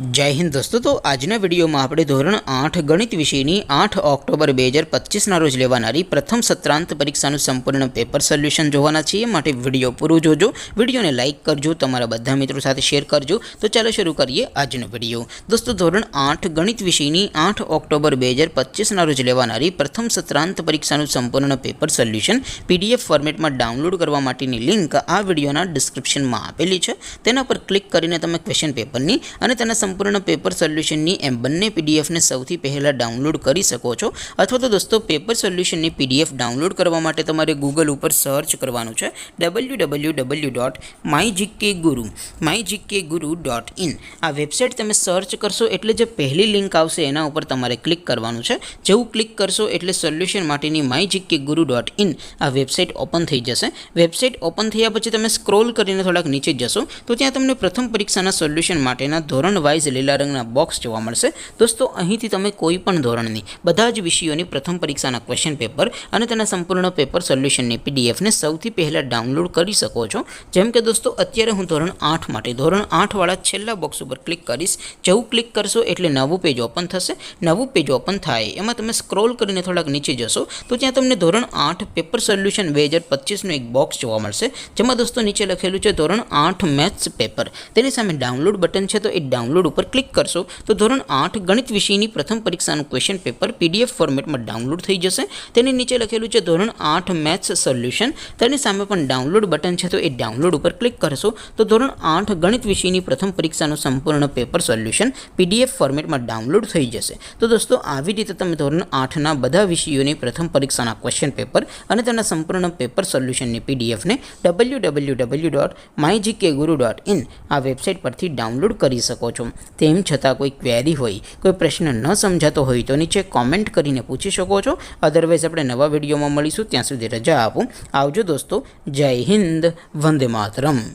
जय हिंद दोस्तों। तो आजना वीडियो में આપણે ધોરણ 8 ગણિત વિષયની 8 ઓક્ટોબર 2025 રોજ લેવાનારી પ્રથમ સત્રાંત પરીક્ષાનું સંપૂર્ણ પેપર સોલ્યુશન જોવાના છીએ। માટે વિડિયો પૂરો જોજો, વિડિયોને લાઈક કરજો, તમારા બધા મિત્રો સાથે શેર કરજો। તો ચાલો શરૂ કરીએ આજનો વિડિયો। દોસ્તો ધોરણ 8 ગણિત વિષયની 8 ઓક્ટોબર 2025 રોજ લેવાનારી પ્રથમ સત્રાંત પરીક્ષાનું સંપૂર્ણ પેપર સોલ્યુશન પીડીએફ ફોર્મેટમાં ડાઉનલોડ કરવા માટેની લિંક આ વિડિયોના ડિસ્ક્રિપ્શનમાં આપેલી છે। તેના પર ક્લિક કરીને તમે ક્વેશ્ચન પેપરની અને તેના संपूर्ण पेपर सोल्यूशन एम बने पीडीएफ ने सौथी पहला डाउनलॉड कर सको छो। अथवा तो दोस्तों पेपर सोल्यूशन पीडीएफ डाउनलॉड करवा माटे तमारे गूगल पर सर्च करवानुं छे www.mygkguru.in। आ वेबसाइट तमे सर्च करशो एटले जे पहली लिंक आवशे एना उपर तमारे क्लिक करवानुं छे। जेवुं क्लिक करशो एटले सोल्यूशन माटेनी mygkguru.in आ वेबसाइट ओपन थई जशे। वेबसाइट ओपन थया पछी तमे स्क्रॉल करीने थोड़ाक नीचे जशो तो त्यां तमने प्रथम परीक्षाना सोल्यूशन माटेना धोरण वाइज लीला रंगना बॉक्स जोवा मळशे। दोस्तों અહીંથી તમે કોઈ પણ ધોરણની બધા જ વિષયોની પ્રથમ પરીક્ષાના ક્વેશ્ચન પેપર અને તેના સંપૂર્ણ પેપર સોલ્યુશનની પીડીએફ ને સૌથી પહેલા ડાઉનલોડ કરી શકો છો। જેમ કે દોસ્તો અત્યારે હું ધોરણ 8 માટે ધોરણ 8 વાળા છેલ્લા બોક્સ ઉપર ક્લિક કરીશ। જેવું ક્લિક કરશો એટલે નવું પેજ ઓપન થશે। નવું પેજ ઓપન થાય એમાં તમે સ્ક્રોલ કરીને થોડાક નીચે જશો તો ત્યાં તમને ધોરણ 8 પેપર સોલ્યુશન 2025 નું એક બોક્સ જોવા મળશે। જેમાં દોસ્તો નીચે લખેલું છે ધોરણ 8 મેથ્સ પેપર। તેની સામે ડાઉનલોડ બટન છે તો એ डाउनलॉड पर क्लिक करशो तो धोरण 8 गणित विषयनी प्रथम परीक्षाનું क्वेश्चन पेपर पीडीएफ फॉर्मेट में डाउनलॉड थई जशे। तेनी नीचे लखेलुं छे धोरण 8 मैथ्स सोल्यूशन। तेनी सामे पण डाउनलॉड बटन छे तो ए डाउनलॉड पर क्लिक करशो तो धोरण 8 गणित विषयनी प्रथम परीक्षाનું संपूर्ण पेपर सोल्यूशन पीडीएफ फॉर्मेट में डाउनलॉड थई जशे। तो दोस्तों આવી રીતે તમે ધોરણ 8 ના બધા વિષયોની પ્રથમ પરીક્ષાના ક્વેશ્ચન પેપર અને તેના સંપૂર્ણ પેપર સોલ્યુશનની પીડીએફ ને www.mygkguru.in આ વેબસાઇટ પરથી ડાઉનલોડ કરી શકો છો। તેમ છતાં કોઈ ક્વેરી હોય, કોઈ પ્રશ્ન ન સમજાતો હોય તો નીચે કોમેન્ટ કરીને પૂછી શકો છો। અધરવાઇઝ આપણે નવા વિડીયોમાં મળીશું, ત્યાં સુધી રજા આપો। આવજો દોસ્તો। જય હિન્દ, વંદે માતરમ।